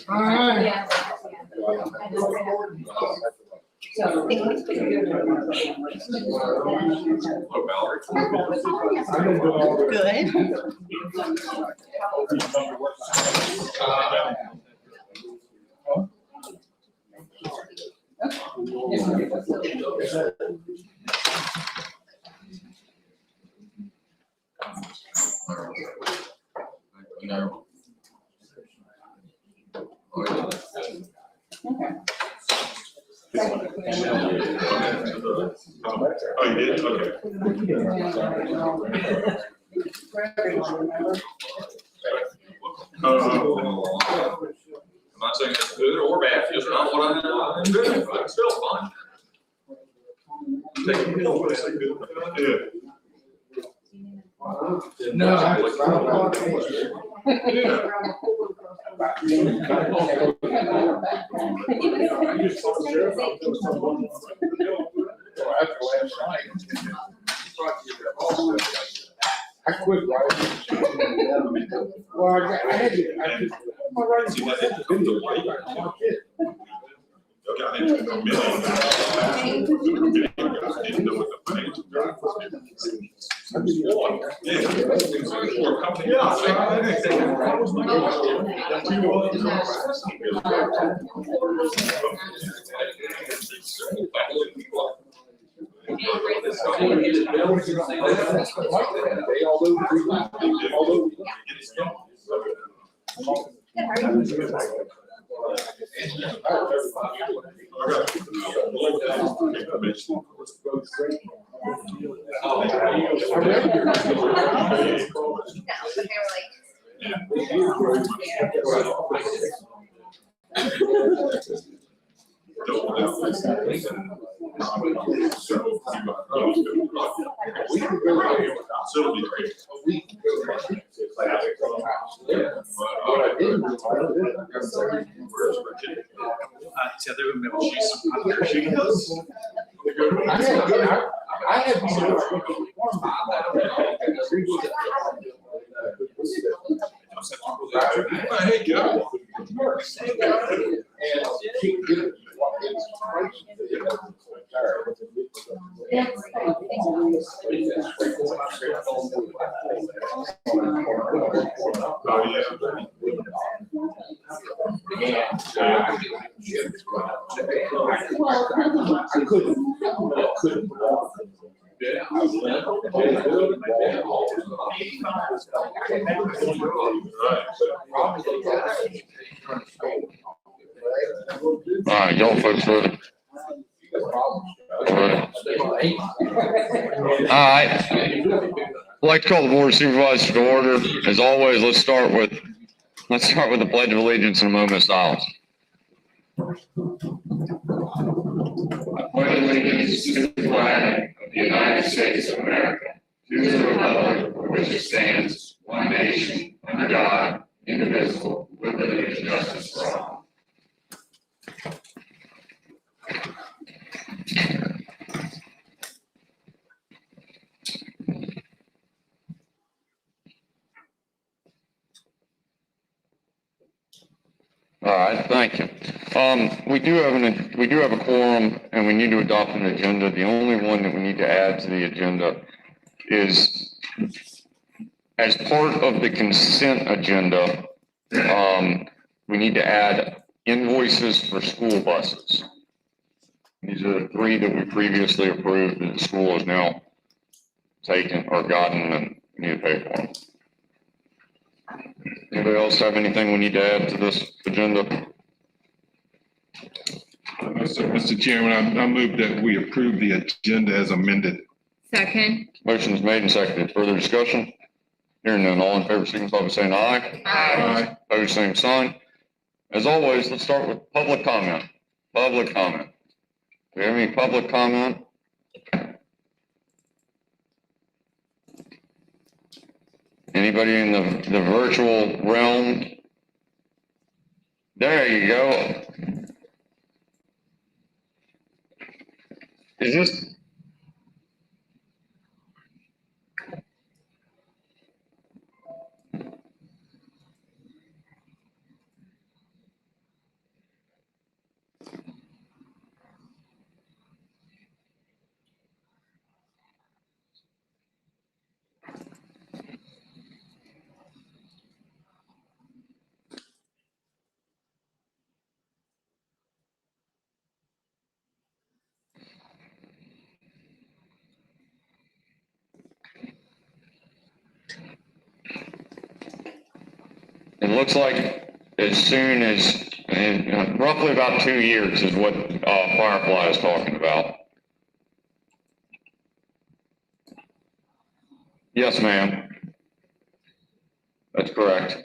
All right. Yeah. Oh, you did? Okay. I'm not saying it's good or bad, it's not what I'm doing, but it's still fun. Take it, yeah. No. I quit writing. Well, I had to, my writing was the video. Got into a million. Didn't know what the financial drive was. I had Hey, get up. All right, y'all folks ready? All right. I'd like to call the Board of Supervisors to order. As always, let's start with the Pledge of Allegiance and a moment of silence. I pledge allegiance to the flag of the United States of America, to the republic for which it stands, one nation, under God, indivisible, with liberty and justice for all. All right, thank you. We do have a quorum, and we need to adopt an agenda. The only one that we need to add to the agenda is, as part of the consent agenda, we need to add invoices for school buses. These are the 3 that we previously approved that the school has now taken or gotten and need to pay for them. Anybody else have anything we need to add to this agenda? Mr. Chairman, I move that we approve the agenda as amended. Second. Motion is made and seconded. Further discussion? Hearing none, all in favor, signify by saying aye. Aye. Opposed, same sign. As always, let's start with public comment. Public comment. Do we have any public comment? Anybody in the virtual realm? There you go. Is this? looks like as soon as, roughly about 2 years is what Firefly is talking about. Yes, ma'am. That's correct.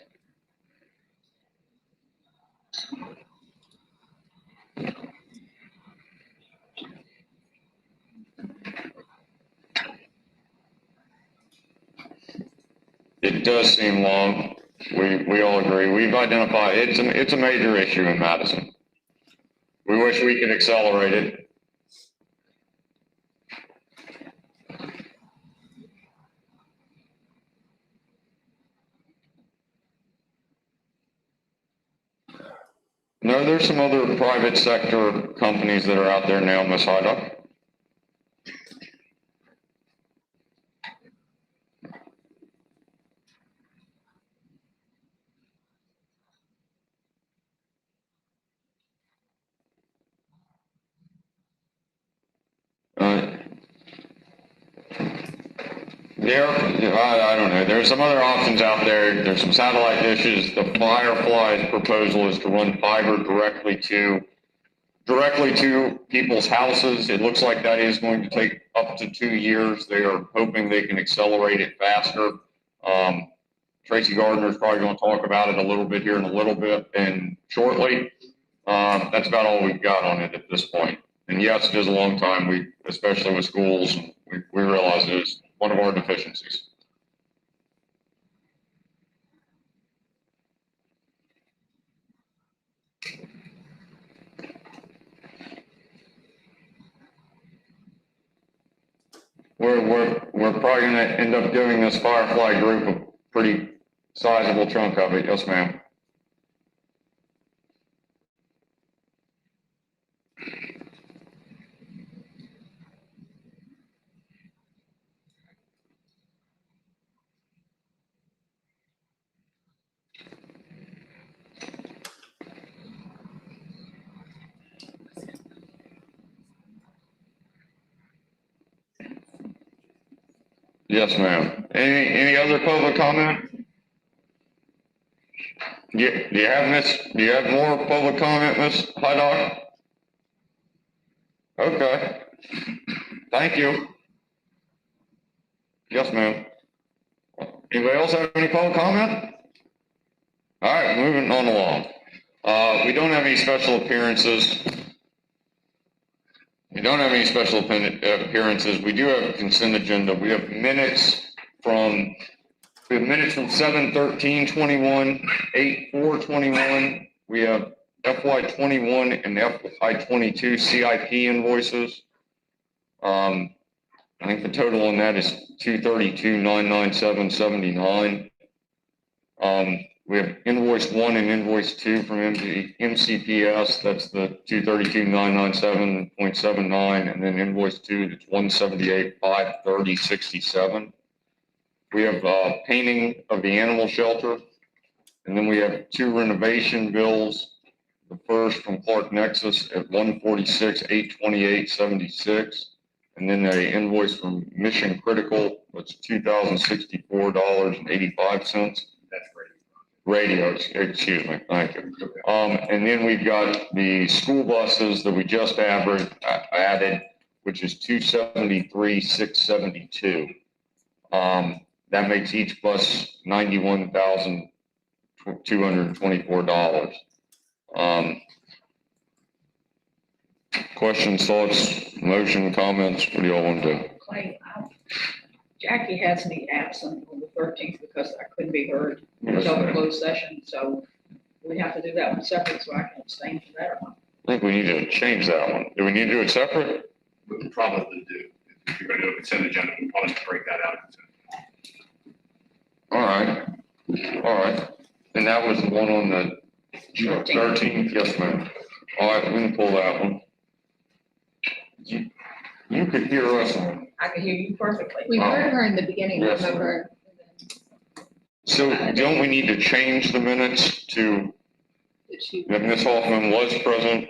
It does seem long. We all agree. We've identified, it's a major issue in Madison. We wish we could accelerate it. No, there's some other private sector companies that are out there now, Ms. Hydock. I don't know. There's some other options out there. There's some satellite dishes. The Firefly's proposal is to run fiber directly to people's houses. It looks like that is going to take up to 2 years. They are hoping they can accelerate it faster. Tracy Gardner is probably going to talk about it a little bit here in a little bit and shortly. That's about all we've got on it at this point. And yes, it is a long time. Especially with schools, we realize it is one of our deficiencies. We're probably going to end up giving this Firefly group a pretty sizable chunk of it. Yes, ma'am. Yes, ma'am. Any other public comment? Do you have more public comment, Ms. Hydock? Okay. Thank you. Yes, ma'am. Anybody else have any public comment? All right, moving on along. We don't have any special appearances. We don't have any special appearances. We do have a consent agenda. We have minutes from 7/13/21, 8/4/21. We have FY21 and FY22 CIP invoices. I think the total on that is $232,997.79. We have invoice 1 and invoice 2 from MCPS. That's the $232,997.79, and then invoice 2 that's $178,530.67. We have painting of the animal shelter, and then we have 2 renovation bills. The first from Clark Nexus at $146,828.76. And then an invoice from Mission Critical, that's $2,064.85. That's Radio, excuse me, thank you. And then we've got the school buses that we just added, which is $273,672. That makes each bus $91,224. Questions, thoughts, motion, comments, what do y'all want to do? Clay, Jackie has me absent on the 13th because I couldn't be heard in Yes, the ma'am. closed session, so we have to do that one separate so I can abstain from that one. I think we need to change that one. Do we need to do it separate? We probably do. If you're going to do a consent agenda, we probably break that out. All right. And that was the one on the 13th, yes, ma'am. All right, we can pull that one. You could hear us on. I can hear you perfectly. We heard her in the beginning, Yes. remember? So don't we need to change the minutes to, Did she? if Ms. Hoffman was present,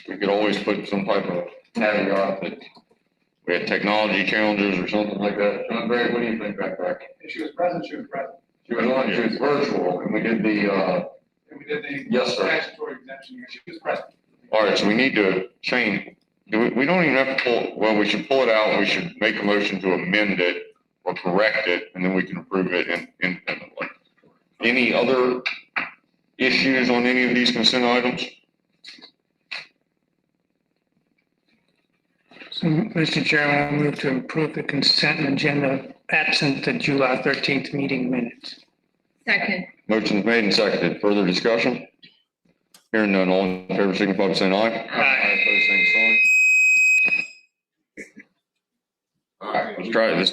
we could always put some type of caveat that we had technology challenges or something like that. John Gray, what do you think back there? If she was present, she was present. She was on, she was virtual, and we did the, Yes, sir. Statutory exemption here, she was present. all right, so we need to change, we don't even have to pull, well, we should pull it out, we should make a motion to amend it or correct it, and then we can approve it independently. Any other issues on any of these consent items? So, Mr. Chairman, I move to approve the consent agenda absent the July 13th meeting minutes. Second. Motion's made and seconded. Further discussion? Hearing none, all in favor, signify by saying aye. Aye. Opposed, same sign. All right, let's try this.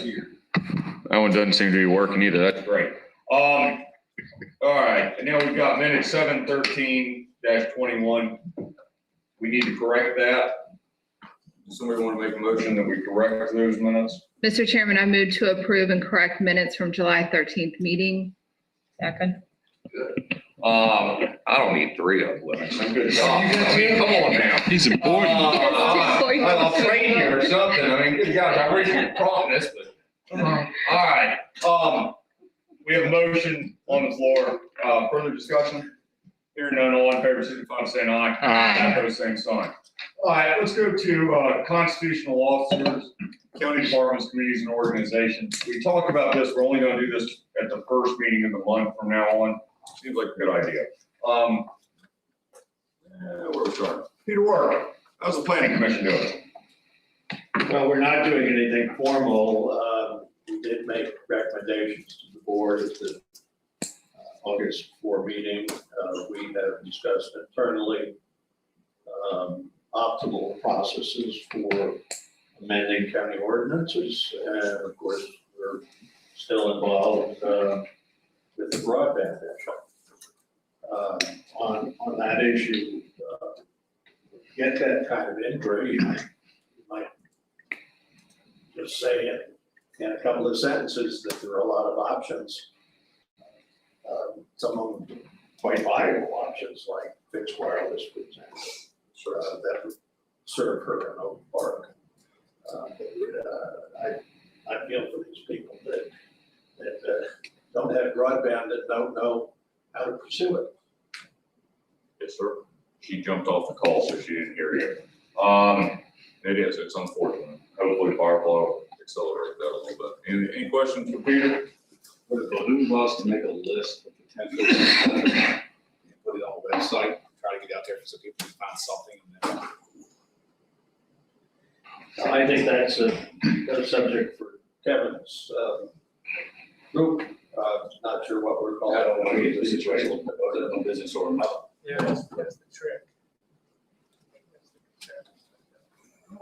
That one doesn't seem to be working either. That's great. All right, and now we've got minute 713-21. We need to correct that. Does somebody want to make a motion that we correct those minutes? Mr. Chairman, I move to approve and correct minutes from July 13th meeting. Second. I don't need three of them. Good job. I mean, come on now. He's important. I'll train you or something. I mean, good God, I really should prompt this, but. All right, we have a motion on the floor. Further discussion? Hearing none, all in favor, signify by saying aye. Aye. Opposed, same sign. All right, let's go to constitutional officers, county departments, committees, and organizations. We talked about this. We're only going to do this at the first meeting of the month from now on. Seems like a good idea. Where are we starting? Peter Work, how's the planning commission doing? Well, we're not doing anything formal. We did make recommendations to the board at the August 4 meeting. We have discussed internally optimal processes for amending county ordinances. And of course, we're still involved with the broadband issue. On that issue, get that kind of inquiry, you might just say in a couple of sentences that there are a lot of options. Some of them quite viable options, like fixed wireless, for example, that would serve her in Oak Park. I feel for these people that don't have broadband, that don't know how to pursue it. Yes, sir. She jumped off the call, so she didn't hear you. It's unfortunate. Hopefully Firefly accelerate that a little bit. Any questions for Peter? Would it behoove us to make a list of potential, put it on the website, try to get out there so people can find something? I think that's a subject for Kevin's group. Not sure what we're I calling don't want to get into a it. situation whether no business or not. Yeah, that's the trick.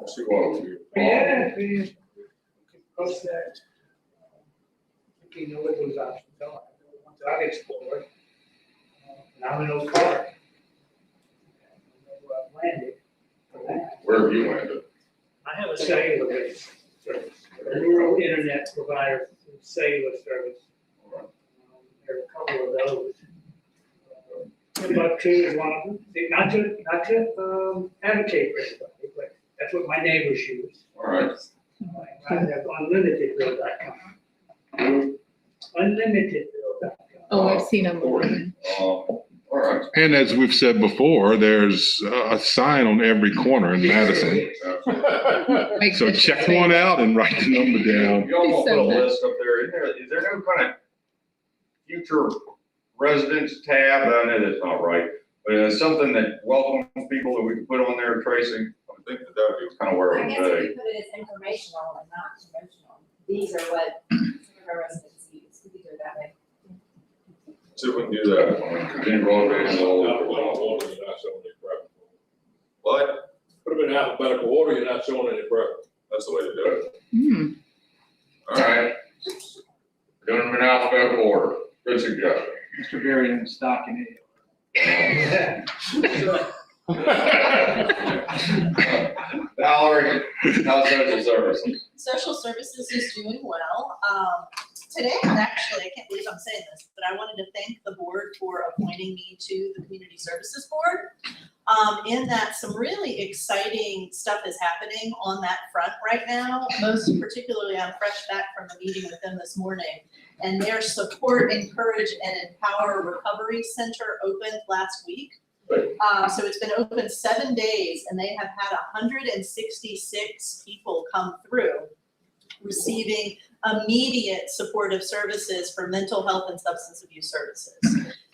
See what we do. Yeah, we can post that. If you know what those options are, the ones I've explored. And I'm in Oak Park. Where I've landed for that. Where have you landed? I have a cellular base service, a rural internet provider, cellular service. There are a couple of those. Timbuktu is one of them. Not to advocate for anybody, but that's what my neighbors use. All right. I have unlimitedbill.com. Unlimitedbill.com. Oh, I've seen them. All right. And as we've said before, there's a sign on every corner in Madison. So check one out and write the number down. Y'all want to put a So good. list up there? Is there no kind of future residents tab? I know that's not right, but it's something that welcomes people that we can put on there, Tracy. I think that would be kind of where I it guess would if be. you put it as informational and not promotional, these are what some of our residents use, we could do it that way. See if we can do that. Then broadband is all over. What? Put them in alphabetical order, you're not showing any preference. That's the way to do it. Hmm. All right. Doing them in alphabetical order. Good suggestion. Mr. Varian, Stockton. Valerie, how's social services? Social services is doing well. Today, actually, I can't believe I'm saying this, but I wanted to thank the board for appointing me to the Community Services Board. In that some really exciting stuff is happening on that front right now. Most particularly, I'm fresh back from a meeting with them this morning. and their Support, Encourage, and Empower Recovery Center opened last week. So it's been open 7 days, and they have had 166 people come through receiving immediate supportive services for mental health and substance abuse services.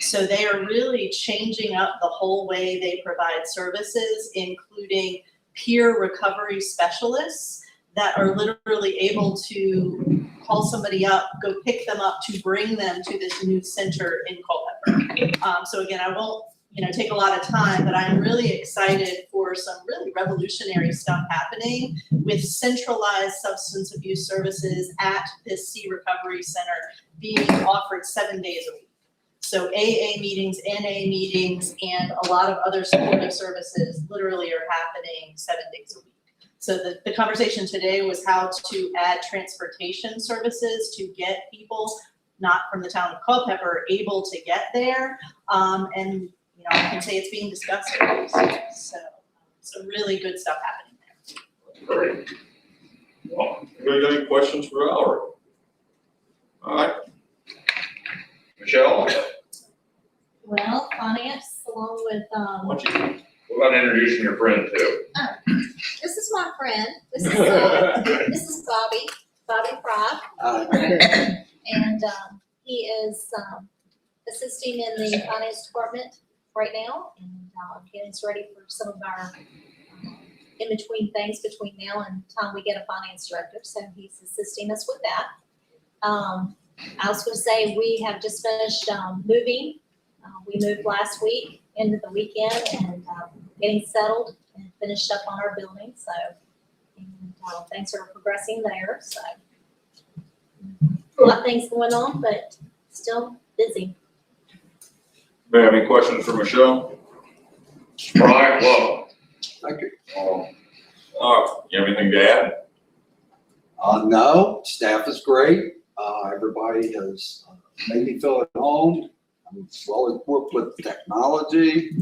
So they are really changing up the whole way they provide services, including peer recovery specialists that are literally able to call somebody up, go pick them up to bring them to this new center in Culpeper. So again, I won't take a lot of time, but I'm really excited for some really revolutionary stuff happening with centralized substance abuse services at this C Recovery Center being offered 7 days a week. So AA meetings, NA meetings, and a lot of other supportive services literally are happening 7 days a week. So the conversation today was how to add transportation services to get people not from the town of Culpeper able to get there. And I can say it's being discussed. So some really good stuff happening there. Great. Well, anybody got any questions for Valerie? All right. Michelle? Well, finance along with, What about introducing your friend too? this is my friend. This is Bobby Fry. And he is assisting in the finance department right now, and getting us ready for some of our in-between things between now and time we get a finance director. So he's assisting us with that. I was going to say we have just finished moving. We moved last week into the weekend and getting settled and finished up on our building. So things are progressing there. So a lot of things going on, but still busy. Do you have any questions for Michelle? Brian, welcome. Thank you. You have anything to add? No, staff is great. Everybody has made me feel at home. I'm well equipped with technology.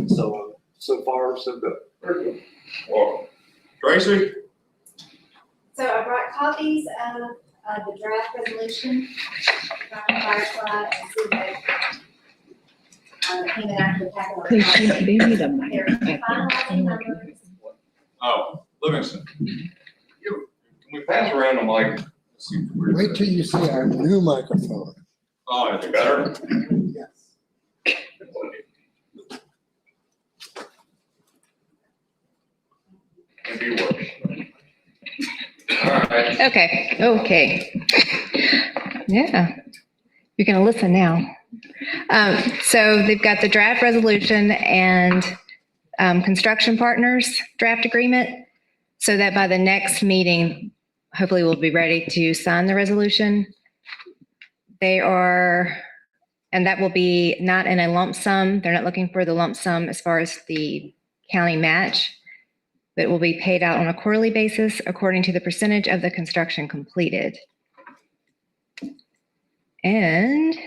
So far, so good. Very good. Welcome. Tracy? So I brought copies of the draft resolution from Firefly and see that came in after the packet. They're finalizing numbers. Oh, Livingston. Can we pass around the mic? Wait till you see our new microphone. Oh, is it better? Yes. Maybe worse. All right. Okay. Yeah, you're gonna listen now. So they've got the draft resolution and construction partners draft agreement, so that by the next meeting, hopefully we'll be ready to sign the resolution. And that will be not in a lump sum. They're not looking for the lump sum as far as the county match, but it will be paid out on a quarterly basis according to the percentage of the construction completed. And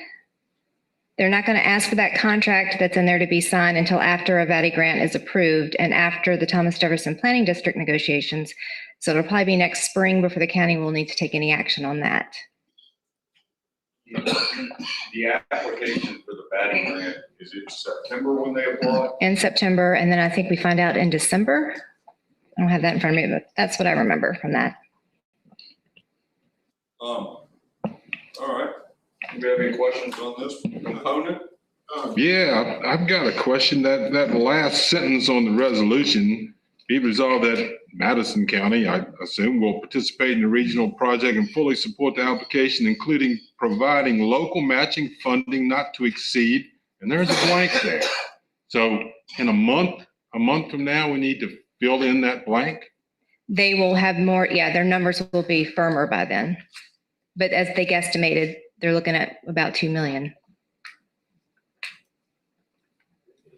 they're not going to ask for that contract that's in there to be signed until after a VATI grant is approved and after the Thomas Jefferson Planning District negotiations. So it'll probably be next spring before the county will need to take any action on that. The application for the batting grant, is it September when they apply? In September, and then I think we find out in December. I don't have that in front of me, but that's what I remember from that. All right. Do you have any questions on this component? Yeah, I've got a question. That last sentence on the resolution, be resolved that Madison County, I assume, will participate in the regional project and fully support the application, including providing local matching funding not to exceed, and there's a blank there. So in a month from now, we need to fill in that blank? They will have more, their numbers will be firmer by then. But as they guesstimated, they're looking at about 2 million.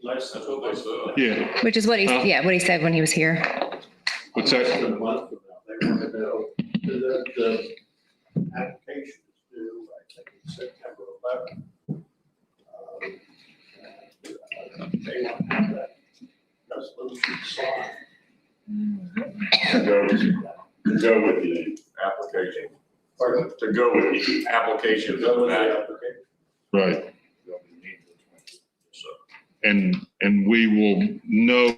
Less than what they said. Yeah. Which is what what he said when he was here. What's that? Less than a month from now, they want to know, the application is due, I think it's September 11th. They want to have that resolution signed. To go with the application. To go with the application Go of with the that. application. Right. And we will know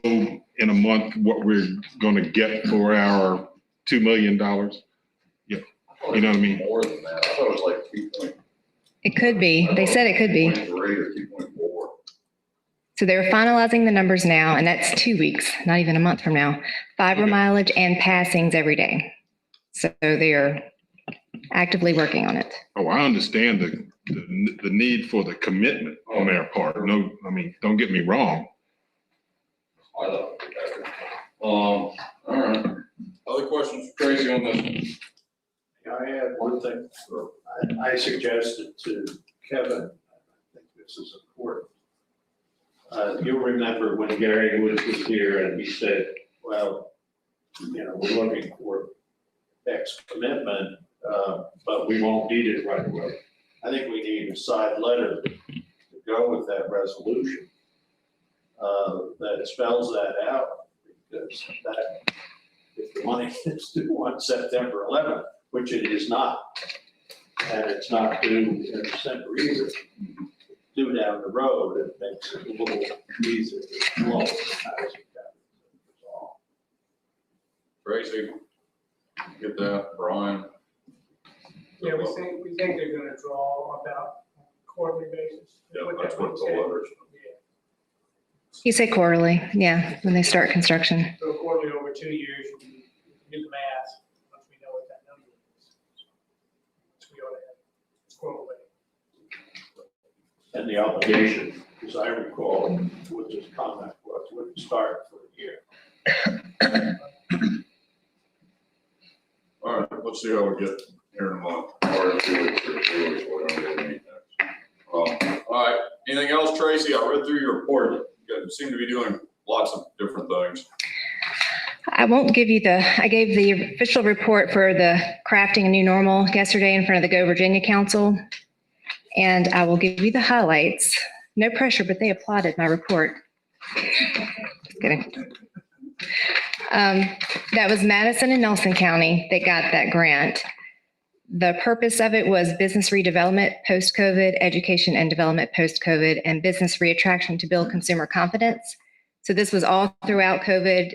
in a month what we're gonna get for our $2 million. Yeah, you know what I mean? More than that. I thought it was like 2.3 It could be. They said it could be. or 2.4. So they're finalizing the numbers now, and that's 2 weeks, not even a month from now. Fiber mileage and passings every day. So they are actively working on it. Oh, I understand the need for the commitment on their part. No, I mean, don't get me wrong. I thought it was better. All right. Other questions, for Tracy, on this? I had one thing, I suggested to Kevin, I think this is important. You'll remember when Gary was here and he said, well, you know, we're looking for X commitment, but we won't need it right away. I think we need a side letter to go with that resolution that spells that out, because that, if the money is due on September 11th, which it is not, and it's not due in December either, due down the road, it makes it a little easier to flow. Tracy, get that, Brian? Yeah, we think they're gonna draw about quarterly basis. Yeah, that's what the letters. You say quarterly, yeah, when they start construction. So quarterly over 2 years, you can do the math, once we know what that number is. So we ought to have it's quarterly. And the obligation, as I recall, what this comment was, wouldn't start for a year. All right, let's see how we get here in a month, or 2 weeks, or 3 weeks, whatever we need next. All right, anything else, Tracy? I read through your report. You seem to be doing lots of different things. I won't give you I gave the official report for the crafting a new normal yesterday in front of the Go Virginia Council. And I will give you the highlights. No pressure, but they applauded my report. Just kidding. That was Madison and Nelson County that got that grant. The purpose of it was business redevelopment post-COVID, education and development post-COVID, and business reattraction to build consumer confidence. So this was all throughout COVID.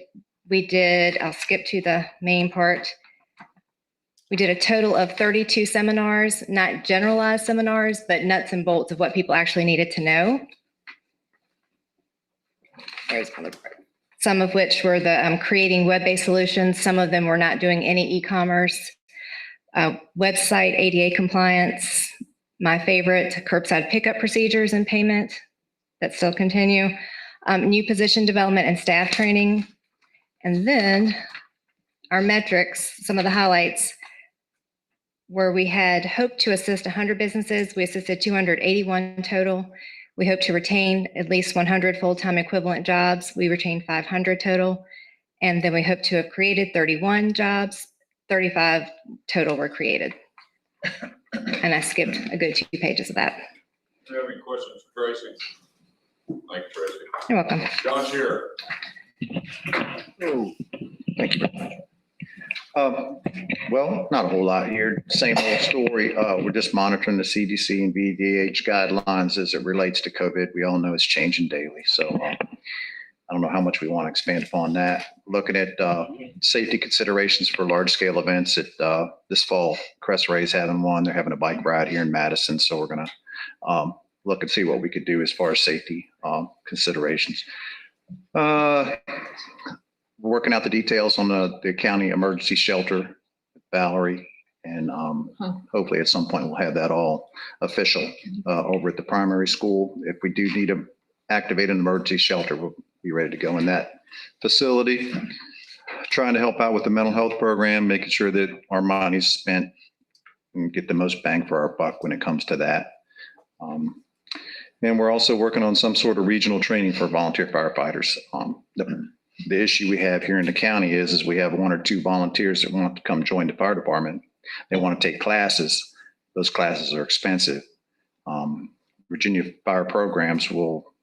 I'll skip to the main part. We did a total of 32 seminars, not generalized seminars, but nuts and bolts of what people actually needed to know. There's one of the part. Some of which were the creating web-based solutions. Some of them were not doing any e-commerce. Website ADA compliance, my favorite, curbside pickup procedures and payment that still continue, new position development and staff training. And then our metrics, some of the highlights, where we had hoped to assist 100 businesses. We assisted 281 total. We hope to retain at least 100 full-time equivalent jobs. We retained 500 total. And then we hope to have created 31 jobs. 35 total were created. And I skipped a good 2 pages of that. Do you have any questions for Tracy? Thank you, Tracy. You're welcome. John Shearer. Oh, thank you very much. Well, not a whole lot here. Same old story. We're just monitoring the CDC and VDH guidelines as it relates to COVID. We all know it's changing daily. So I don't know how much we want to expand upon that. Looking at safety considerations for large scale events this fall, Crest Ray's having one. They're having a bike ride here in Madison. So we're going to look and see what we could do as far as safety considerations. We're working out the details on the county emergency shelter with Valerie, and hopefully at some point we'll have that all official over at the primary school. If we do need to activate an emergency shelter, we'll be ready to go in that facility. Trying to help out with the mental health program, making sure that our money's spent and get the most bang for our buck when it comes to that. And we're also working on some sort of regional training for volunteer firefighters. The issue we have here in the county is we have 1 or 2 volunteers that want to come join the fire department. They want to take classes. Those classes are expensive. Virginia Fire Programs will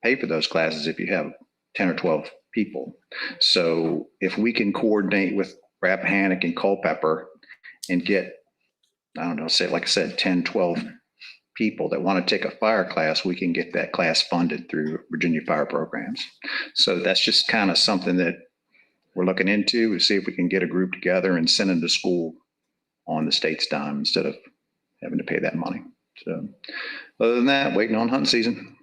pay for those classes if you have 10 or 12 people. So if we can coordinate with Rappahannock and Culpeper and get I don't know, say, like I said, 10, 12 people that want to take a fire class, we can get that class funded through Virginia Fire Programs. So that's just kind of something that we're looking into, to see if we can get a group together and send them to school on the state's dime instead of having to pay that money. So other than that, waiting on hunting season.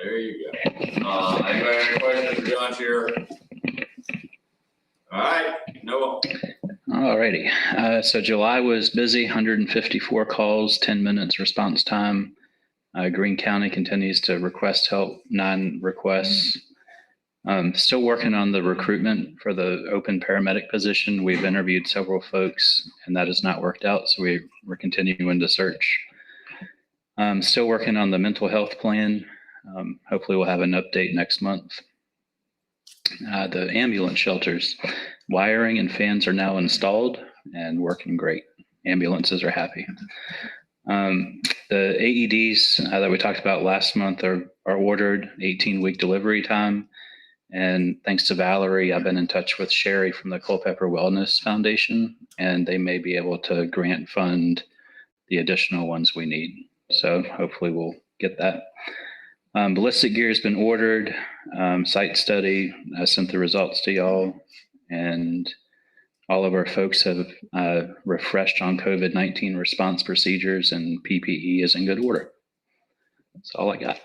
There you go. Anybody have any questions for John here? All right, Noah. All righty. So July was busy, 154 calls, 10 minutes response time. Greene County continues to request help, 9 requests. Still working on the recruitment for the open paramedic position. We've interviewed several folks and that has not worked out. So we're continuing to search. Still working on the mental health plan. Hopefully we'll have an update next month. The ambulance shelters, wiring and fans are now installed and working great. Ambulances are happy. The AEDs that we talked about last month are ordered, 18-week delivery time. And thanks to Valerie, I've been in touch with Sherry from the Culpeper Wellness Foundation, and they may be able to grant fund the additional ones we need. So hopefully we'll get that. Ballistic gear has been ordered, site study. I sent the results to y'all, and all of our folks have refreshed on COVID-19 response procedures, and PPE is in good order. That's all I got.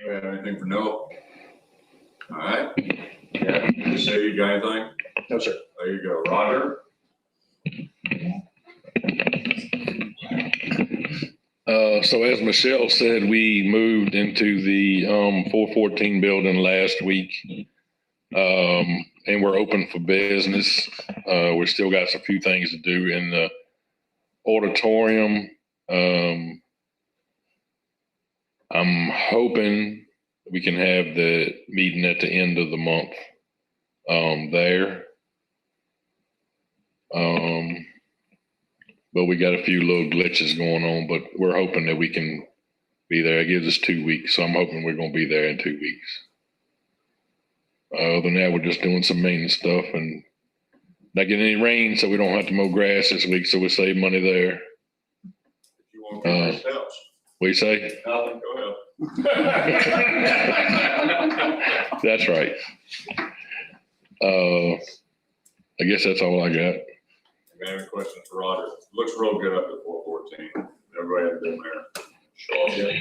You have anything for Noah? All right. Yeah, you say you got anything? No, sir. There you go. Roger? So as Michelle said, we moved into the 414 building last week, and we're open for business. We still got a few things to do in the auditorium. I'm hoping we can have the meeting at the end of the month there. But we got a few little glitches going on, but we're hoping that we can be there. It gives us 2 weeks, so I'm hoping we're going to be there in 2 weeks. Other than that, we're just doing some maintenance stuff and not getting any rain, so we don't have to mow grass this week, so we save money there. You want to get your steps? What do you say? Nothing, go ahead. That's right. I guess that's all I got. Any questions for Roger? Looks real good up at 414. Everybody have been there. Shaw, yeah.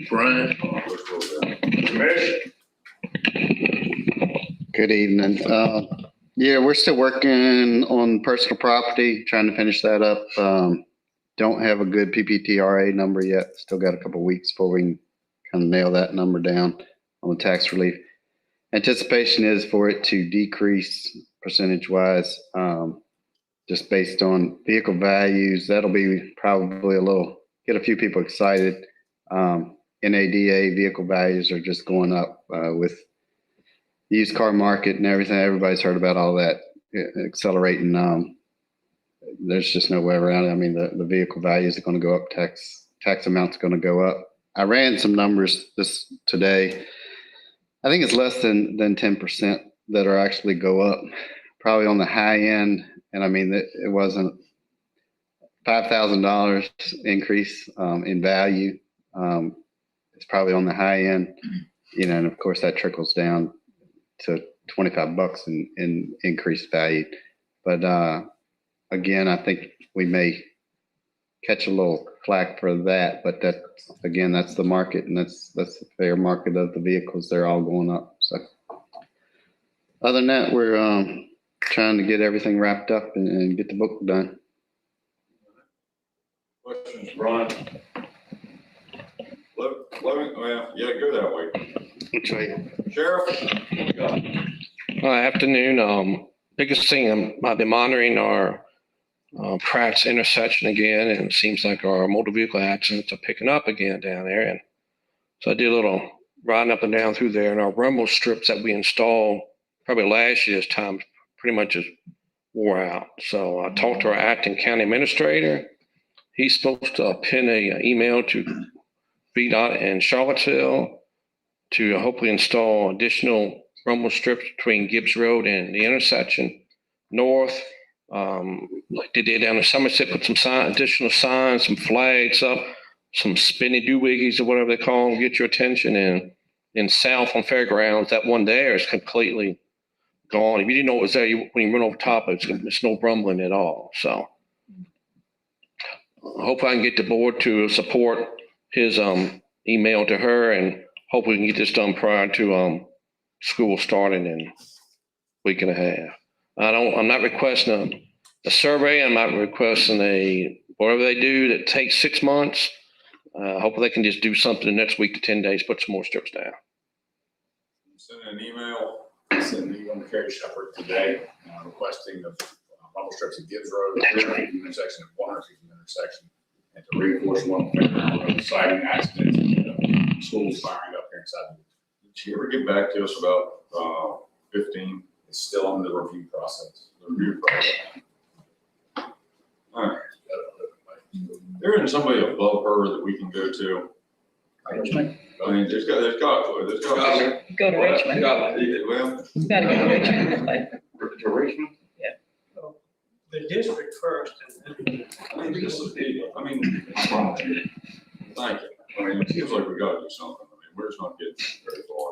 Brian. Looks real good. Commission. Good evening. Yeah, we're still working on personal property, trying to finish that up. Don't have a good PPTRA number yet. Still got a couple weeks before we can kind of nail that number down on the tax relief. Anticipation is for it to decrease percentage-wise. Just based on vehicle values, that'll be probably get a few people excited. NADA vehicle values are just going up with the used car market and everything. Everybody's heard about all that accelerating. There's just no way around it. I mean, the vehicle values are going to go up. Tax amounts are going to go up. I ran some numbers today. I think it's less than 10% that are actually go up, probably on the high end. And I mean, it wasn't $5,000 increase in value. It's probably on the high end, and of course that trickles down to $25 in increased value. But again, I think we may catch a little flack for that, but that's the market, and that's the fair market of the vehicles. They're all going up. So other than that, we're trying to get everything wrapped up and get the book done. Questions, Brian? Well, yeah, go that way. Which way? Sheriff? Afternoon. Biggest thing, I've been monitoring our Pratt's intersection again, and it seems like our motor vehicle accidents are picking up again down there. And so I did a little riding up and down through there, and our rumble strips that we installed probably last year's time pretty much just wore out. So I talked to our acting county administrator. He's supposed to pin an email to VDOT in Charlottesville to hopefully install additional rumble strips between Gibbs Road and the intersection north like they did down in Somerset, put some additional signs, some flags up, some spinny doohickeys or whatever they call them, get your attention. And in South on Fairgrounds, that one there is completely gone. If you didn't know it was there, when you run over top of it, it's no rumbling at all. So I hope I can get the board to support his email to her, and hope we can get this done prior to school starting in a week and a half. I'm not requesting a survey. I'm not requesting whatever they do that takes 6 months. Hopefully they can just do something the next week to 10 days, put some more strips down. Send an email, send an email to Carrie Shepherd today, requesting the bubble strips at Gibbs Road, intersection of 150 intersection, and to reinforce one road, citing accidents, schools firing up here inside. Did she ever get back to us about 15? It's still under the review process. All right. There isn't somebody above her that we can go to. Richmond. I mean, there's got. Go to Richmond. Well, You gotta go to Richmond. To Richmond? Yeah. The district first. And then. I mean, thank you. I mean, it seems like we gotta do something. I mean, we're just not getting very far.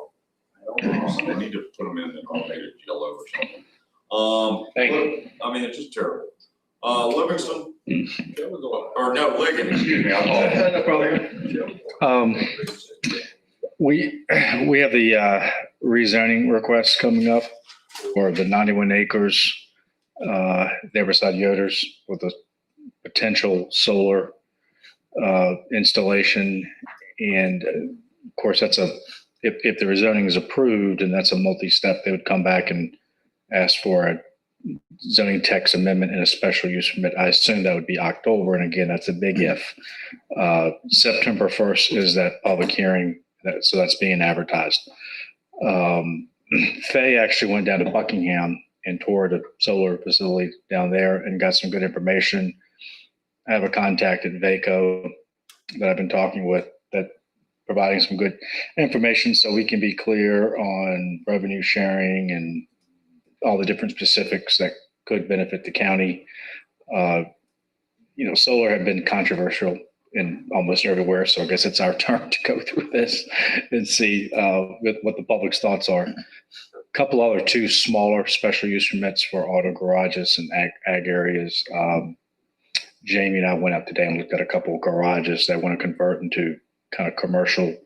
They need to put them in the automated yellow or something. I mean, it's just terrible. Livingston, or no, Ligon, excuse me. We have the rezoning request coming up for the 91 acres, Riverside Yoders, with a potential solar installation. And of course, if the rezoning is approved, and that's a multi-step, they would come back and ask for a zoning text amendment and a special use permit. I assume that would be October. And again, that's a big if. September 1st is that public hearing. So that's being advertised. Faye actually went down to Buckingham and toured a solar facility down there and got some good information. I have a contact at VACO that I've been talking with that providing some good information so we can be clear on revenue sharing and all the different specifics that could benefit the county. Solar have been controversial in almost everywhere. So I guess it's our turn to go through this and see what the public's thoughts are. A couple other two smaller special use permits for auto garages and ag areas. Jamie and I went out today and looked at a couple of garages that want to convert into kind of commercial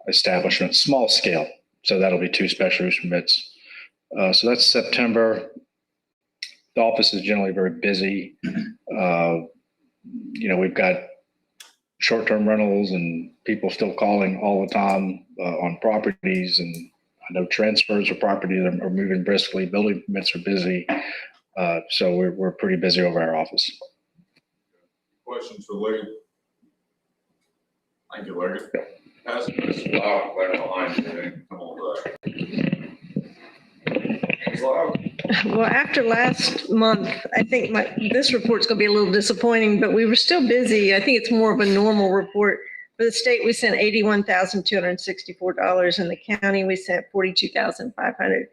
establishments, small scale. So that'll be two special use permits. So that's September. The office is generally very busy. We've got short-term rentals and people still calling all the time on properties. And I know transfers of property are moving briskly. Building permits are busy. So we're pretty busy over our office. Questions for Lee? Thank you, Larry. Pass this loud right behind you. Come on back. Well, after last month, I think this report's going to be a little disappointing, but we were still busy. I think it's more of a normal report. For the state, we sent $81,264. In the county, we sent $42,500.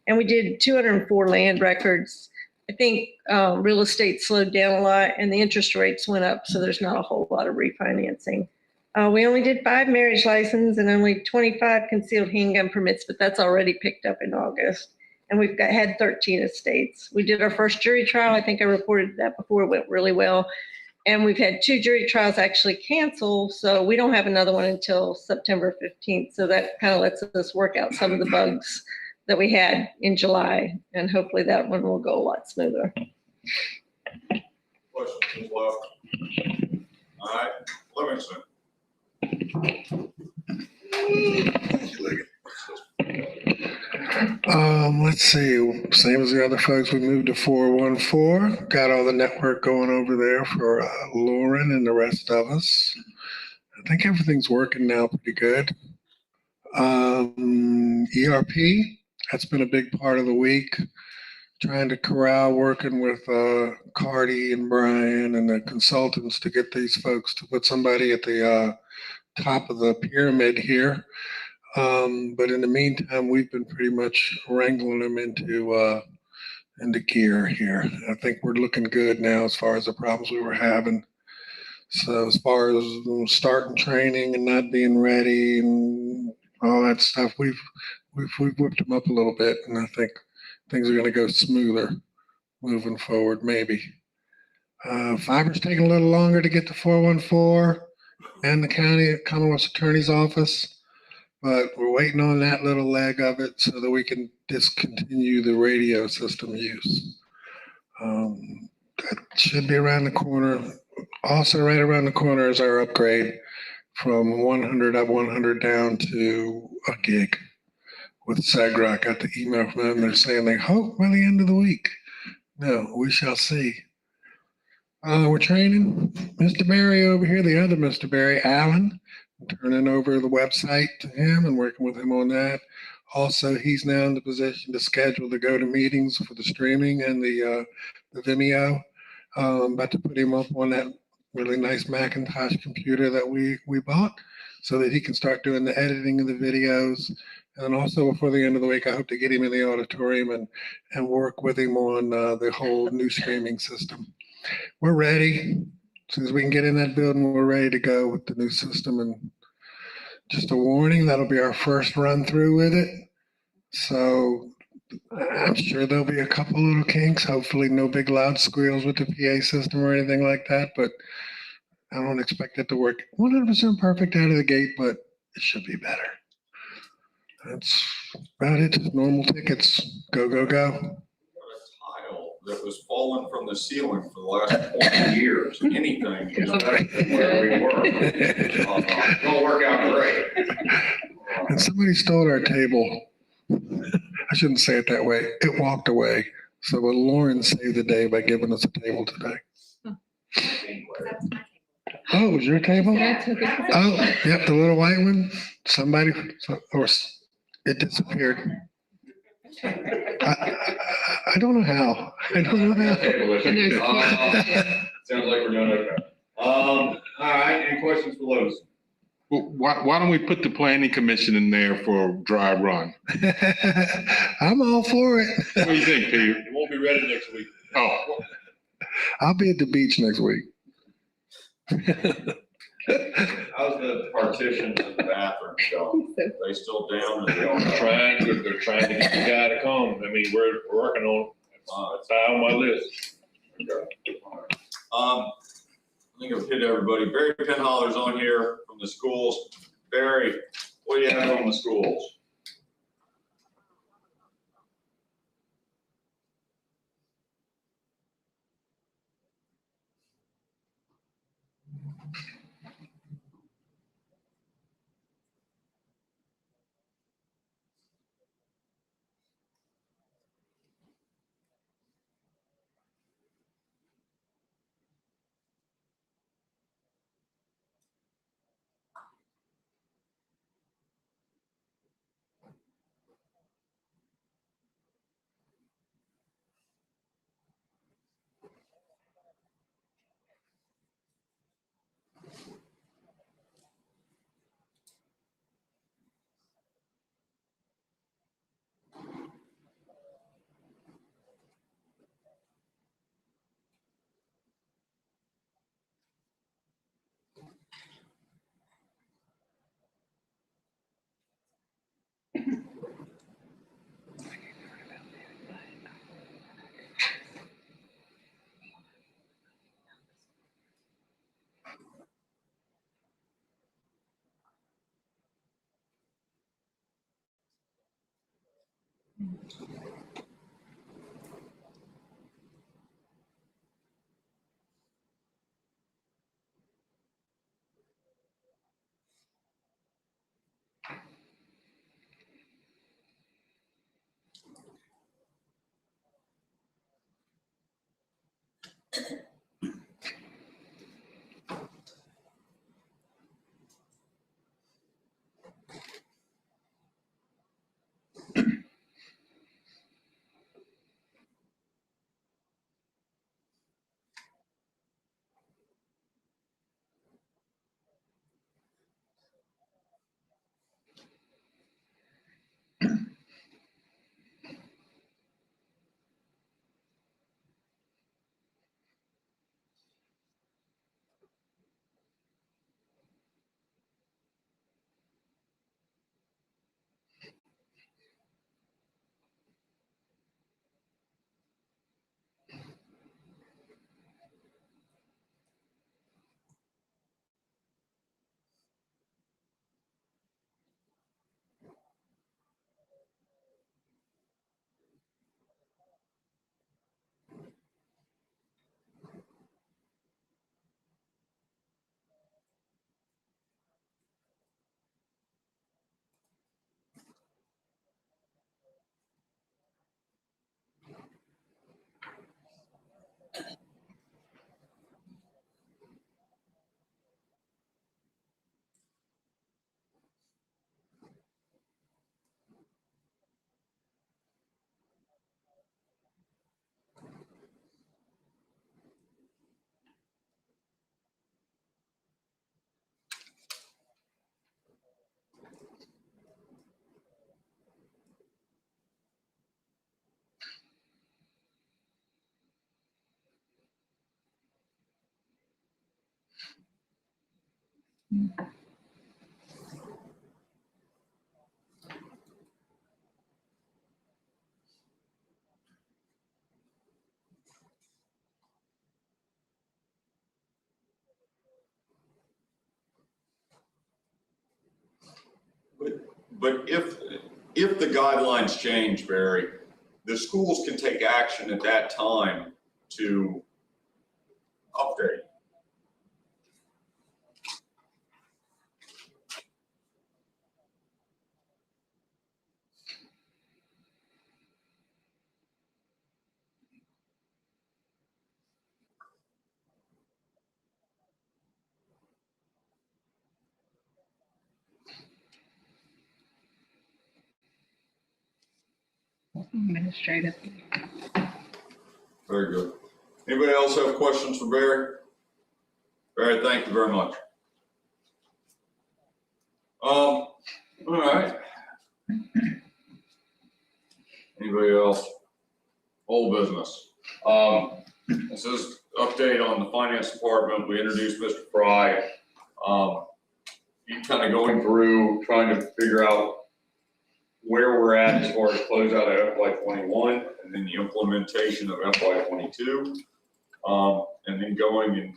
And we did 204 land records. I think real estate slowed down a lot and the interest rates went up, so there's not a whole lot of refinancing. We only did 5 marriage licenses and only 25 concealed handgun permits, but that's already picked up in August. And we've had 13 estates. We did our first jury trial. I think I reported that before. It went really well. And we've had 2 jury trials actually cancel. So we don't have another one until September 15th. So that kind of lets us work out some of the bugs that we had in July. And hopefully that one will go a lot smoother. Questions left? All right, Livingston. Let's see, same as the other folks, we moved to 414, got all the network going over there for Lauren and the rest of us. I think everything's working now pretty good. ERP, that's been a big part of the week. Trying to corral, working with Cardi and Brian and the consultants to get these folks to put somebody at the top of the pyramid here. But in the meantime, we've been pretty much wrangling them into into gear here. I think we're looking good now as far as the problems we were having. So as far as starting training and not being ready and all that stuff, we've whipped them up a little bit, and I think things are going to go smoother moving forward. Maybe fiber's taking a little longer to get to 414 and the county Commonwealth Attorney's Office, but we're waiting on that little leg of it so that we can discontinue the radio system use. That should be around the corner. Also, right around the corner is our upgrade from 100 up, 100 down to a gig with Segra. I got the email from them. They're saying they hope by the end of the week. No, we shall see. We're training Mr. Barry over here, the other Mr. Barry, Allen, turning over the website to him and working with him on that. Also, he's now in the position to schedule the go-to meetings for the streaming and the Vimeo. About to put him up on that really nice Macintosh computer that we bought so that he can start doing the editing of the videos. And also before the end of the week, I hope to get him in the auditorium and work with him on the whole new streaming system. We're ready. As soon as we can get in that building, we're ready to go with the new system. And just a warning, that'll be our first run through with it. So I'm sure there'll be a couple little kinks. Hopefully no big loud squeals with the PA system or anything like that. But I don't expect it to work 100% perfect out of the gate, but it should be better. That's about it. Just normal tickets. Go, go, go. Tile that was falling from the ceiling for the last 20 years. Anything is better than where we were. It'll work out great. And somebody stole our table. I shouldn't say it that way. It walked away. So Lauren saved the day by giving us a table today. Oh, it was your table? Oh, yep, the little white one. Somebody, or it disappeared. I don't know how. I don't know how. Sounds like we're doing okay. All right, any questions for Lois? Well, why don't we put the planning commission in there for a dry run? I'm all for it. What do you think, Peter? It won't be ready next week. Oh. I'll be at the beach next week. How's the partitions in the bathroom going? Are they still down? Or they all They're trying to get the guy to come. I mean, we're working on it. That's high on my list. Okay. I think I've hit everybody. Barry Penholler's on here from the schools. Barry, what do you have on the schools? But if the guidelines change, Barry, the schools can take action at that time to update. Administrative. Very good. Anybody else have questions for Barry? Barry, thank you very much. All right. Anybody else? Old business. This is update on the finance department. We introduced Mr. Fry. He's kind of going through, trying to figure out where we're at as far as closeout of FY21 and then the implementation of FY22. And then going and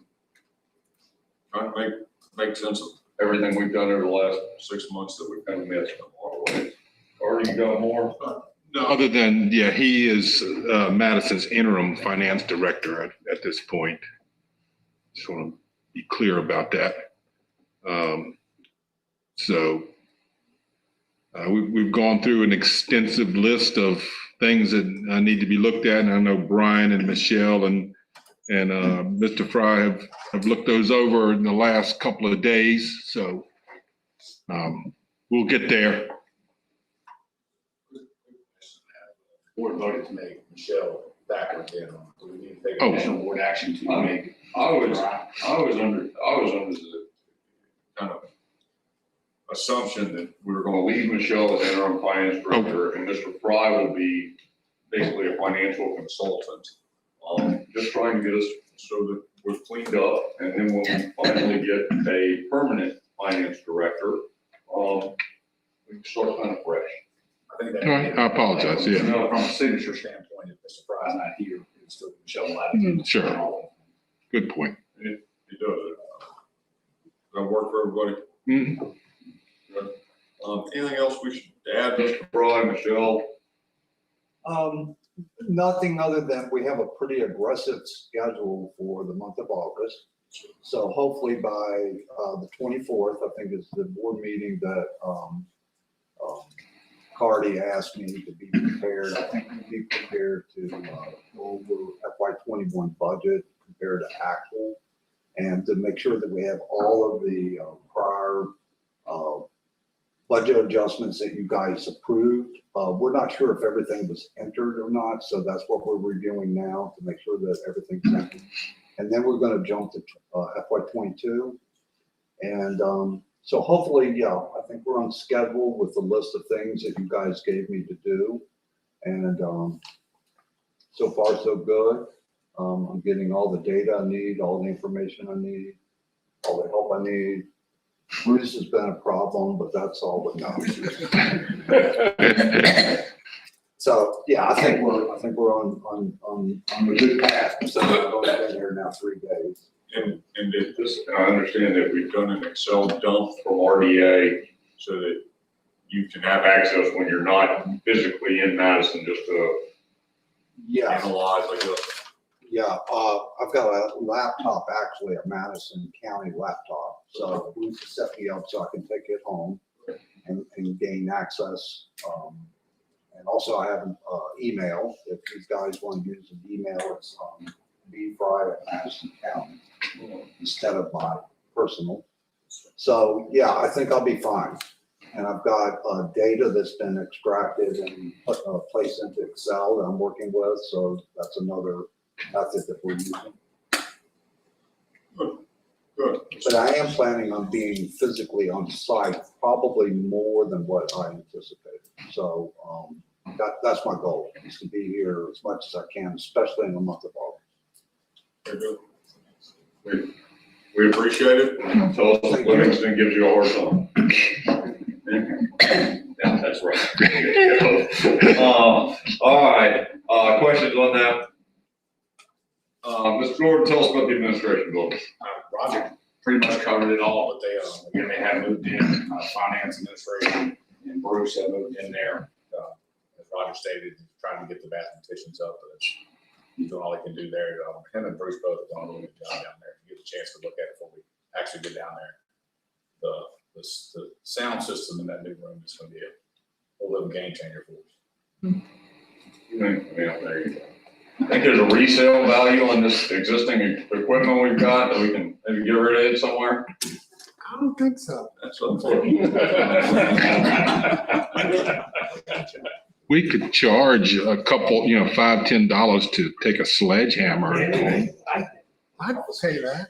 trying to make sense of everything we've done over the last 6 months that we've kind of missed in a lot of ways. Or you got more? No, other than, yeah, he is Madison's interim finance director at this point. Just want to be clear about that. We've gone through an extensive list of things that need to be looked at, and I know Brian and Michelle and Mr. Fry have looked those over in the last couple of days, so we'll get there. Board voted to make Michelle back again. Do we need to take additional board action to make? I was under the kind of assumption that we were going to leave Michelle as interim finance director, and Mr. Fry will be basically a financial consultant. Just trying to get us so that we're cleaned up, and then when we finally get a permanent finance director, we can start kind of fresh. I think that. I apologize, yeah. From a signature standpoint, if Mr. Fry's not here, it's still Michelle Lattimore. Sure. Good point. It does. Does that work for everybody? Mm-hmm. Good. Anything else we should add, Mr. Fry, Michelle? Nothing other than we have a pretty aggressive schedule for the month of August. So hopefully by the 24th, I think is the board meeting that Cardi asked me to be prepared. I think we'll be prepared to go over FY21 budget compared to actual, and to make sure that we have all of the prior budget adjustments that you guys approved. We're not sure if everything was entered or not, so that's what we're reviewing now to make sure that everything's entered. And then we're going to jump to FY22. And so hopefully, yeah, I think we're on schedule with the list of things that you guys gave me to do. And so far, so good. I'm getting all the data I need, all the information I need, all the help I need. Bruce has been a problem, but that's all but no. So yeah, I think we're on a good path. So I've only been here now 3 days. And I understand that we've done an Excel dump from RDA so that you can have access when you're not physically in Madison, just to analyze, I guess. Yeah, I've got a laptop, actually a Madison County laptop. So Bruce set me up so I can take it home and gain access. And also I have an email. If you guys want to use an email, it's bfry@Madison County instead of my personal. So yeah, I think I'll be fine. And I've got data that's been extracted and placed into Excel that I'm working with. So that's another method that we're using. Good. But I am planning on being physically on site, probably more than what I anticipated. So that's my goal, is to be here as much as I can, especially in the month of August. Very good. We appreciate it. Tell us if Livingston gives you a hard time. Yeah, that's right. All right, questions on that? Mr. Gordon, tell us about the administration building. Roger pretty much covered it all, but they, again, they have moved in, finance administration, and Bruce have moved in there. As Roger stated, trying to get the bathroom kitchens up, but he's doing all he can do there. Him and Bruce both have done a really good job down there. Get a chance to look at it before we actually get down there. The sound system in that new room is going to be a little game changer for us. There you go. I think there's a resale value on this existing equipment we've got that we can maybe get rid of it somewhere. I don't think so. That's what I'm saying. We could charge a couple, $5, $10 to take a sledgehammer. I'd pay that.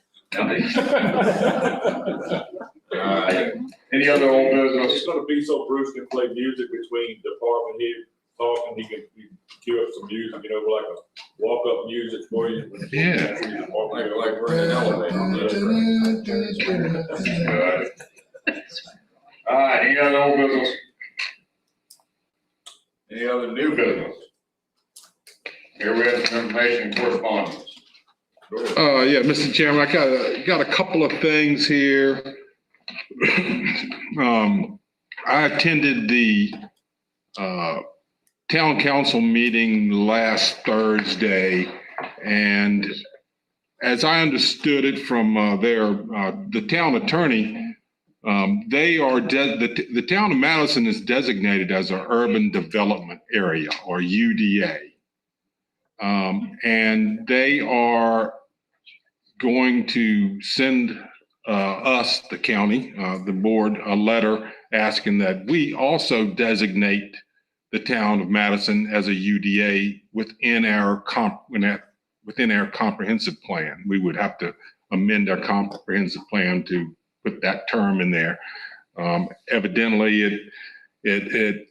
Any other old business? It's gonna be so Bruce can play music between department head talking, he can cue up some music, like a walk-up music for you. Yeah. Like we're in an elevator. All right, any other old business? Any other new business? Here we have some information and correspondence. Yeah, Mr. Chairman, I got a couple of things here. I attended the town council meeting last Thursday, and as I understood it from the town attorney, they are the town of Madison is designated as an urban development area, or UDA. And they are going to send us, the county, the board, a letter asking that we also designate the town of Madison as a UDA within our comprehensive plan. We would have to amend our comprehensive plan to put that term in there. Evidently, it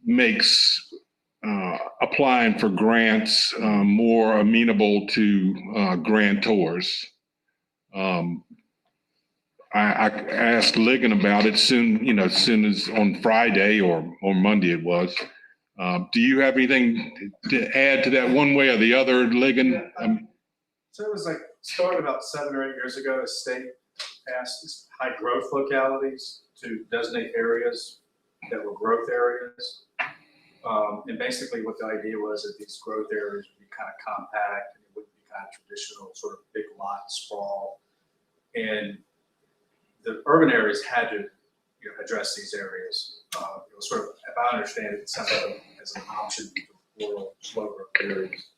makes applying for grants more amenable to grantors. I asked Ligon about it soon as on Friday or Monday it was. Do you have anything to add to that one way or the other, Ligon? So it was started about 7 or 8 years ago, the state passed high growth localities to designate areas that were growth areas. And basically what the idea was that these growth areas would be kind of compact and it wouldn't be kind of traditional sort of big lot sprawl. And the urban areas had to address these areas. It was sort of, if I understand it, set up as an option for rural, slow growth areas.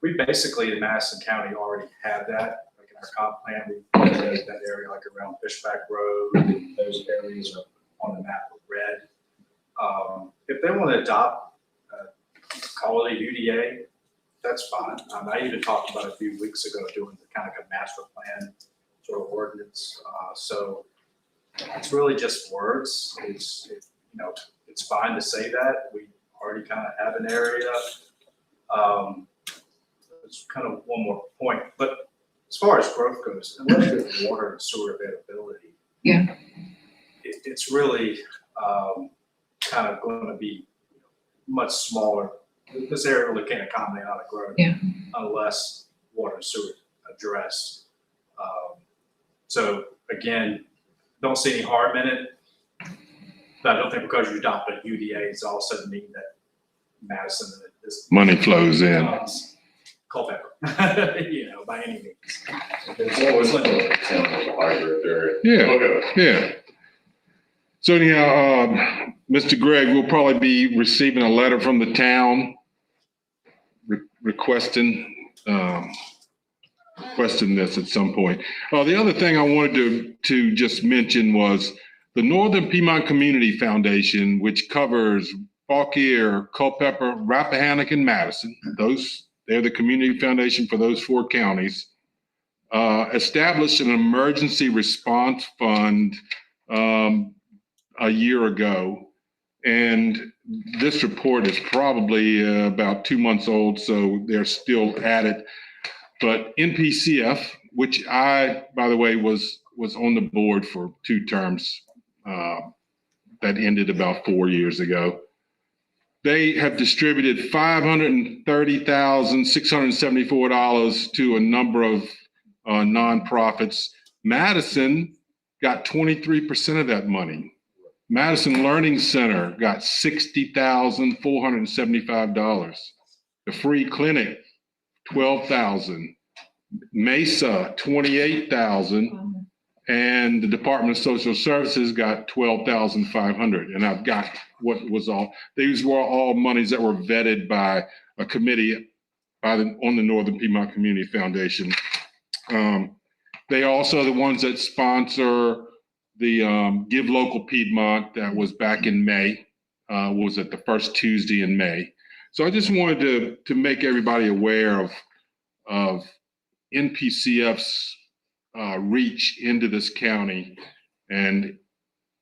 We basically in Madison County already had that. Like in our comp plan, we put that area like around Fishback Road. And those areas are on the map with red. If they want to adopt, call it a UDA, that's fine. I even talked about a few weeks ago doing the kind of a master plan sort of ordinance. So it's really just words. It's fine to say that. We already kind of have an area. It's kind of one more point, but as far as growth goes, unless you have water and sewer availability, yeah, it's really kind of going to be much smaller. This area really can't accommodate a lot of growth unless water and sewer addressed. So again, don't see any harm in it. But I don't think because you adopt a UDA, it's all of a sudden mean that Madison, this money flows in. Culpeper, by any means. It's always sounds like a hybrid area. Yeah. So anyhow, Mr. Gregg, we'll probably be receiving a letter from the town requesting this at some point. The other thing I wanted to just mention was the Northern Piedmont Community Foundation, which covers Fauquier, Culpeper, Rappahannock, and Madison. They're the community foundation for those 4 counties. Established an emergency response fund a year ago. And this report is probably about 2 months old, so they're still at it. But NPCF which I, by the way, was on the board for 2 terms that ended about 4 years ago. They have distributed $530,674 to a number of nonprofits. Madison got 23% of that money. Madison Learning Center got $60,475. The Free Clinic, $12,000. Mesa, $28,000. And the Department of Social Services got $12,500. And I've got what was all, these were all monies that were vetted by a committee on the Northern Piedmont Community Foundation. They also are the ones that sponsor the Give Local Piedmont that was back in May, was it the first Tuesday in May. So I just wanted to make everybody aware of NPCF's reach into this county. And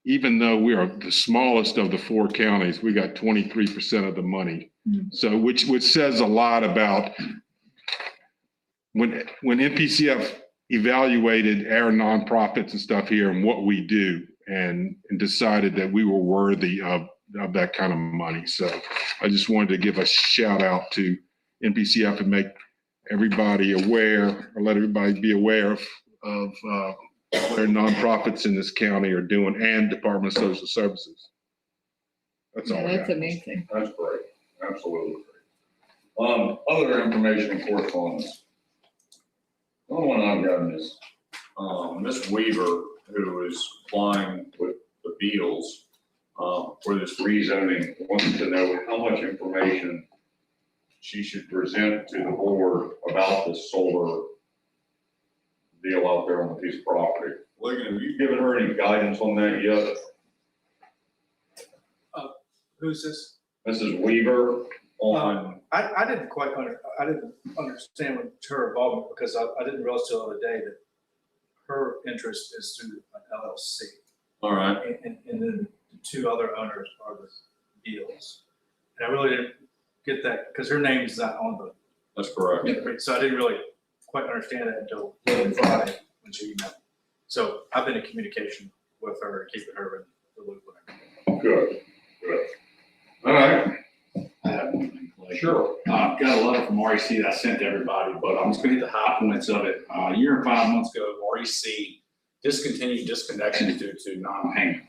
even though we are the smallest of the 4 counties, we got 23% of the money. So which says a lot about when NPCF evaluated our nonprofits and stuff here and what we do and decided that we were worthy of that kind of money. So I just wanted to give a shout out to NPCF and make everybody aware, or let everybody be aware of what their nonprofits in this county are doing, and Department of Social Services. That's all. I That's got. amazing. That's great, absolutely great. Other information and correspondence. The only one I've gotten is, Ms. Weaver, who is applying with the Beals, for this rezoning, wants to know how much information she should present to the board about this solar deal out there on the piece of property. Logan, have you given her any guidance on that yet? Who's this? Mrs. Weaver on, I didn't quite understand what her involvement, because I didn't realize till the other day that her interest is through an LLC. all right, And then the 2 other owners are the deals. And I really didn't get that, because her name's not on the. that's correct. So I didn't really quite understand it until Friday when she emailed. So I've been in communication with her, keeping her in the loop. Good, good. All right. I have one thing, Clay. Sure. Got a letter from REC that I sent to everybody, but I'm just gonna hit the high points of it. A year and 5 months ago, REC discontinued disconnections due to non-payment.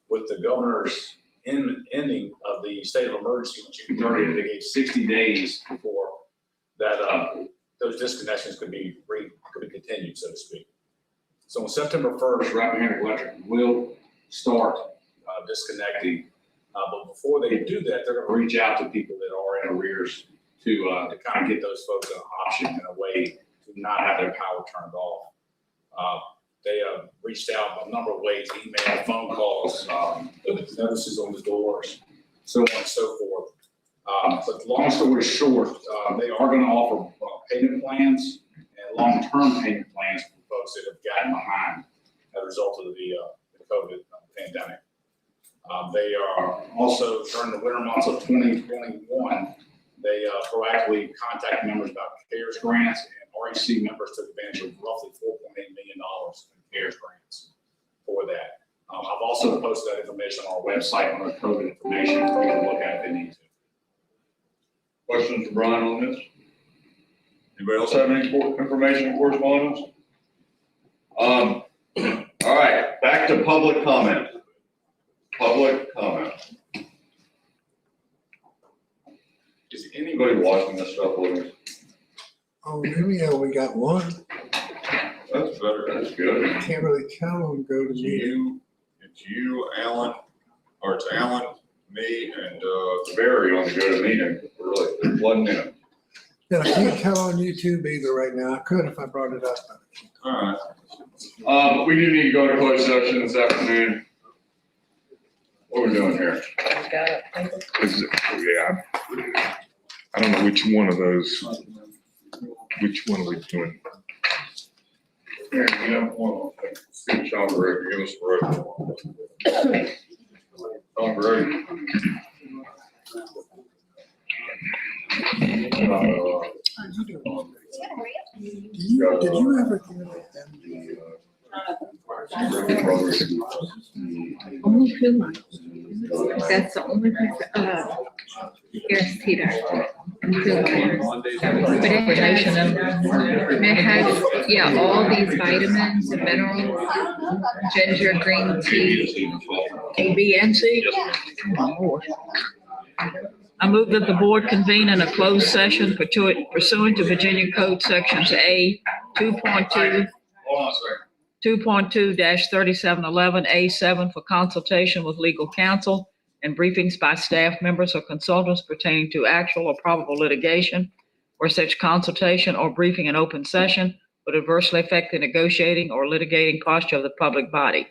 With the governor's ending of the state of emergency on June 30th, they gave 60 days before that those disconnections could be continued, so to speak. So on September 1st, Rappahannock Electric will start disconnecting. But before they do that, they're going to reach out to people that are in arrears to kind of get those folks an option and a way to not have their power turned off. They reached out a number of ways: email, phone calls, notices on the doors, so on and so forth. But long story short, they are going to offer payment plans and long-term payment plans for folks that have gotten behind as a result of the COVID pandemic. They are also, during the winter months of 2021, they proactively contact members about CARES grants, and REC members took advantage of roughly $4.8 million in CARES grants for that. I've also posted that information on our website on our COVID information. You can look at it if they need to. Questions for Brian on this? Anybody else have any information and correspondence? All right, back to public comment. Public comment. Is anybody watching this stuff, Williams? Oh, maybe, yeah, we got one. That's better, that's good. Can't really tell them go to me. It's you, Alan, or it's Alan, me, and Barry on the go to meeting. We're really flooding in. Yeah, I can't tell on YouTube either right now. I could if I brought it up. All right. We do need to go to closed session this afternoon. What are we doing here? Yeah, I don't know which one of those, which one are we doing? Here, you know, one, Steve Schomburg, give us a break. Schomburg. Got Did you ever hear Only two. That's the only place, guaranteed. And it has, yeah, all these vitamins and minerals, ginger, green tea, A, B, and C. I move that the board convene in a closed session pursuant to Virginia Code Sections A 2.2, 2.2-3711, A7 for consultation with legal counsel and briefings by staff members or consultants pertaining to actual or probable litigation, where such consultation or briefing in open session would adversely affect the negotiating or litigating posture of the public body.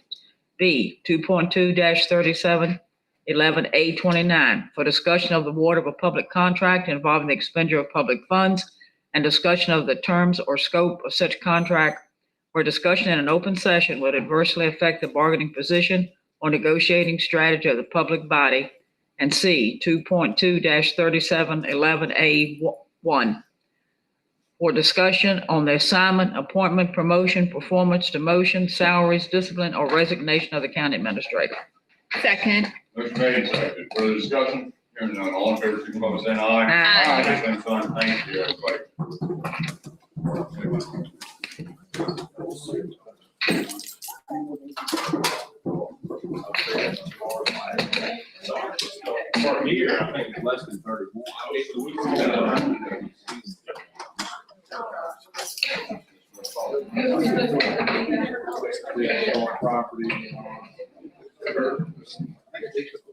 B, 2.2-3711A29 for discussion of the award of a public contract involving the expenditure of public funds and discussion of the terms or scope of such contract, where discussion in an open session would adversely affect the bargaining position or negotiating strategy of the public body. And C, 2.2-3711A1 for discussion on the assignment, appointment, promotion, performance, demotion, salaries, discipline, or resignation of the county administrator. Second. Motion made and seconded. Further discussion? Hearing none. All in favor, signify by saying aye. Aye. Same sign. Thank you, everybody. For here, I think it's less than 31. Property.